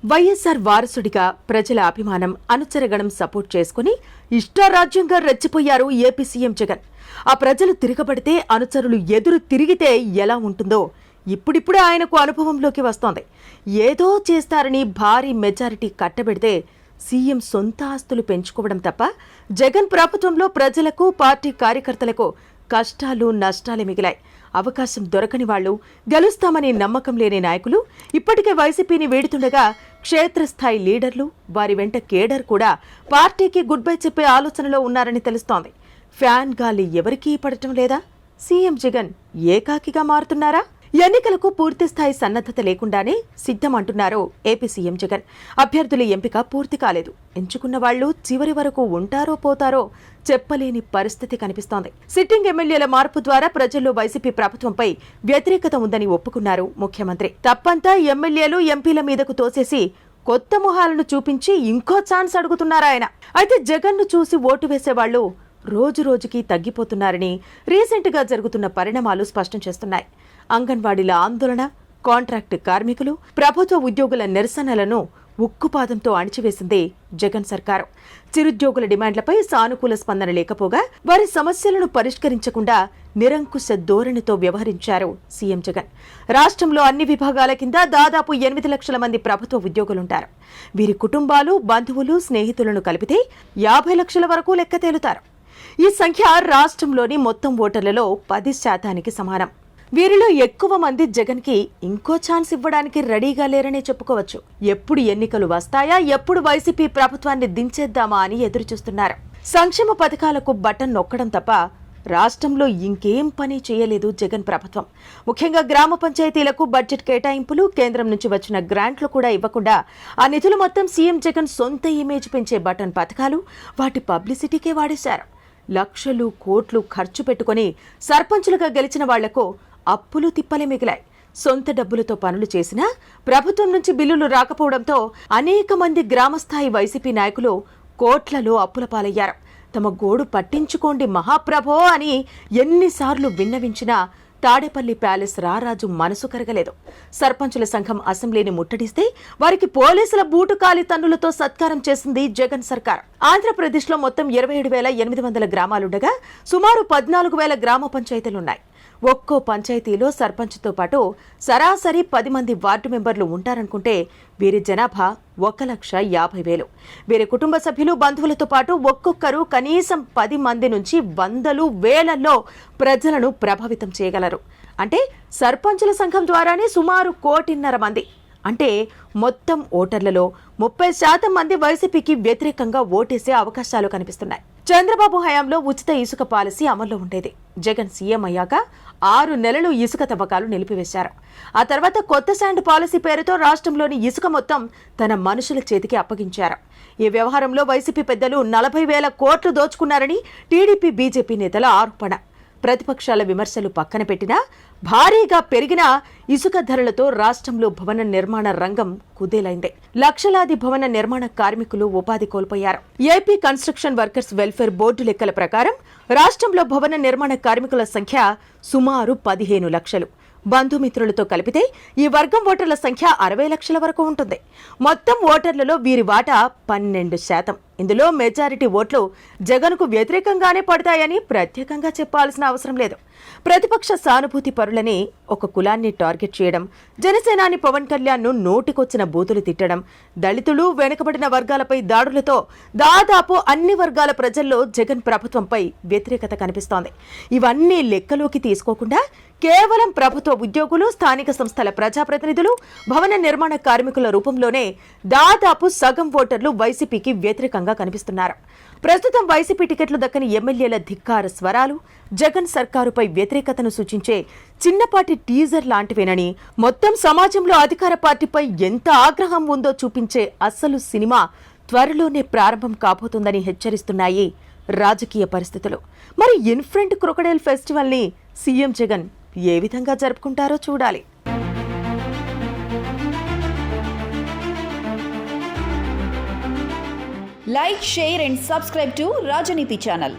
వైఎస్ఆర్ వారసుడిగా ప్రజల అభిమానం అనుచరగణం సపోర్ట్ చేసుకుని ఇష్టారాజ్యంగా రెచ్చిపోయారు ఏపీ సీఎం జగన్. ఆ ప్రజలు తిరగబడితే అనుచరులు ఎదురు తిరిగితే ఎలా ఉంటుందో ఇప్పుడిప్పుడే ఆయనకు అనుభవంలోకి వస్తోంది. ఏదో చేస్తారని భారీ మెజారిటీ కట్టబెడితే సీఎం సొంత ఆస్తులు పెంచుకోవడం తప్ప జగన్ ప్రభుత్వంలో ప్రజలకు పార్టీ కార్యకర్తలకు కష్టాలు నష్టాలే మిగిలాయి. అవకాశం దొరకని వాళ్లు, గెలుస్తామని నమ్మకం లేని నాయకులు ఇప్పటికే వైసీపీని వీడుతుండగా క్షేత్రస్థాయి లీడర్లు, వారి వెంట కేడర్ కూడా పార్టీకి గుడ్ బై చెప్పే ఆలోచనలో ఉన్నారని తెలుస్తోంది. ఫ్యాన్ గాలి ఎవరికీ పడటం లేదా? సీఎం జగన్ ఏకాకిగా మారుతున్నారా? ఎన్నికలకు పూర్తిస్థాయి సన్నద్ధత లేకుండానే సిద్ధమంటున్నారు ఏపీ సీఎం జగన్. అభ్యర్థుల ఎంపిక పూర్తి కాలేదు. ఎంచుకున్న వాళ్లు చివరి వరకు ఉంటారో పోతారో చెప్పలేని పరిస్థితి కనిపిస్తోంది. సిట్టింగ్ ఎమ్మెల్యేల మార్పు ద్వారా ప్రజల్లో వైసీపీ ప్రభుత్వంపై వ్యతిరేకత ఉందని ఒప్పుకున్నారు ముఖ్యమంత్రి. తప్పంతా ఎమ్మెల్యేలు, ఎంపీల మీదకు తోసేసి కొత్త మొహాలను చూపించి ఇంకో ఛాన్స్ అడుగుతున్నారాయన. అయితే జగన్ ను చూసి ఓటు వేసేవాళ్లు రోజు రోజుకి తగ్గిపోతున్నారని రీసెంట్ గా జరుగుతున్న పరిణామాలు స్పష్టం చేస్తున్నాయి. అంగన్వాడీల ఆందోళన, కాంట్రాక్టు కార్మికులు, ప్రభుత్వ ఉద్యోగుల నిరసనలను ఉక్కుపాదంతో అణిచివేసింది జగన్ సర్కారు. చిరుద్యోగుల డిమాండ్లపై సానుకూల స్పందన లేకపోగా వారి సమస్యలను పరిష్కరించకుండా నిరంకుశ ధోరణితో వ్యవహరించారు సీఎం జగన్. రాష్ట్రంలో అన్ని విభాగాల కింద దాదాపు 8 లక్షల మంది ప్రభుత్వ ఉద్యోగులుంటారు. వీరి కుటుంబాలు, బంధువులు, స్నేహితులను కలిపితే 50 లక్షల వరకు లెక్క తేలుతారు. ఈ సంఖ్య రాష్ట్రంలోని మొత్తం ఓటర్లలో 10% సమానం. వీరిలో ఎక్కువ మంది జగన్ కి ఇంకో ఛాన్స్ ఇవ్వడానికి రెడీగా లేరనే చెప్పుకోవచ్చు. ఎప్పుడు ఎన్నికలు వస్తాయా, ఎప్పుడు వైసీపీ ప్రభుత్వాన్ని దించేద్దామా అని ఎదురుచూస్తున్నారు. సంక్షేమ పథకాలకు బటన్ నొక్కడం తప్ప రాష్ట్రంలో ఇంకేం పని చేయలేదు జగన్ ప్రభుత్వం. ముఖ్యంగా గ్రామ పంచాయతీలకు బడ్జెట్ కేటాయింపులు, కేంద్రం నుంచి వచ్చిన గ్రాంట్లు కూడా ఇవ్వకుండా ఆ నిధులు మొత్తం సీఎం జగన్ సొంత ఇమేజ్ పెంచే బటన్ పథకాలు, వాటి పబ్లిసిటీకే వాడేశారు. లక్షలు, కోట్లు ఖర్చు పెట్టుకుని సర్పంచులుగా గెలిచిన వాళ్లకు అప్పులు తిప్పలే మిగిలాయి. సొంత డబ్బులతో పనులు చేసినా ప్రభుత్వం నుంచి బిల్లులు రాకపోవడంతో అనేక మంది గ్రామస్థాయి వైసీపీ నాయకులు కోట్లలో అప్పుల పాలయ్యారు. తమ గోడు పట్టించుకోండి మహాప్రభో అని ఎన్నిసార్లు విన్నవించినా తాడేపల్లి ప్యాలెస్ రారాజు మనసు కరగలేదు. సర్పంచుల సంఘం అసెంబ్లీని ముట్టడిస్తే వారికి పోలీసుల బూటుకాలి తన్నులతో సత్కారం చేసింది జగన్ సర్కార్. ఆంధ్రప్రదేశ్లో మొత్తం 27,800 గ్రామాలుండగా సుమారు 14,000 గ్రామ పంచాయతీలున్నాయి. ఒక్కో పంచాయతీలో సర్పంచ్తో పాటు సరాసరి 10 మంది వార్డు మెంబర్లు ఉంటారనుకుంటే వీరి జనాభా 1,50,000. వీరి కుటుంబ సభ్యులు, బంధువులతో పాటు ఒక్కొక్కరు కనీసం 10 మంది నుంచి వందలు, వేలల్లో ప్రజలను ప్రభావితం చేయగలరు. అంటే సర్పంచుల సంఘం ద్వారానే సుమారు 1,50,00,000 మంది. అంటే మొత్తం ఓటర్లలో 30% మంది వైసీపీకి వ్యతిరేకంగా ఓటేసే అవకాశాలు కనిపిస్తున్నాయి. చంద్రబాబు హయాంలో ఉచిత ఇసుక పాలసీ అమల్లో ఉండేది. జగన్ సీఎం అయ్యాక 6 నెలలు ఇసుక తవ్వకాలు నిలిపివేశారు. ఆ తర్వాత కొత్త శాండ్ పాలసీ పేరుతో రాష్ట్రంలోని ఇసుక మొత్తం తన మనుషుల చేతికి అప్పగించారు. ఈ వ్యవహారంలో వైసీపీ పెద్దలు 40,000 కోట్లు దోచుకున్నారని టీడీపీ, బీజేపీ నేతల ఆరోపణ. ప్రతిపక్షాల విమర్శలు పక్కన పెట్టినా భారీగా పెరిగిన ఇసుక ధరలతో రాష్ట్రంలో భవన నిర్మాణ రంగం కుదేలైంది. లక్షలాది భవన నిర్మాణ కార్మికులు ఉపాధి కోల్పోయారు. AP construction workers welfare board లెక్కల ప్రకారం రాష్ట్రంలో భవన నిర్మాణ కార్మికుల సంఖ్య సుమారు 15 లక్షలు. బంధుమిత్రులతో కలిపితే ఈ వర్గం ఓటర్ల సంఖ్య 60 లక్షల వరకు ఉంటుంది. మొత్తం ఓటర్లలో వీరి వాటా 12%. ఇందులో మెజారిటీ ఓట్లు జగన్కు వ్యతిరేకంగానే పడతాయని ప్రత్యేకంగా చెప్పాల్సిన అవసరం లేదు. ప్రతిపక్ష సానుభూతి పరులని ఒక కులాన్ని టార్గెట్ చేయడం, జనసేనాని పవన్ కళ్యాణ్ను నోటికొచ్చిన బూతులు తిట్టడం, దళితులు, వెనుకబడిన వర్గాలపై దాడులతో దాదాపు అన్ని వర్గాల ప్రజల్లో జగన్ ప్రభుత్వంపై వ్యతిరేకత కనిపిస్తోంది. ఇవన్నీ లెక్కలోకి తీసుకోకుండా కేవలం ప్రభుత్వ ఉద్యోగులు, స్థానిక సంస్థల ప్రజాప్రతినిధులు, భవన నిర్మాణ కార్మికుల రూపంలోనే దాదాపు సగం ఓటర్లు వైసీపీకి వ్యతిరేకంగా కనిపిస్తున్నారు. ప్రస్తుతం వైసీపీ టికెట్లు దక్కని ఎమ్మెల్యేల ధిక్కార స్వరాలు జగన్ సర్కారుపై వ్యతిరేకతను సూచించే చిన్నపాటి టీజర్ లాంటివేనని, మొత్తం సమాజంలో అధికార పార్టీపై ఎంత ఆగ్రహం ఉందో చూపించే అసలు సినిమా త్వరలోనే ప్రారంభం కాబోతుందని హెచ్చరిస్తున్నాయి రాజకీయ పరిస్థితులు. మరి ఇన్ఫ్రంట్ క్రొకడైల్ ఫెస్టివల్ ని సీఎం జగన్ ఏ విధంగా జరుపుకుంటారో చూడాలి. Like, share and subscribe to Rajaniti channel.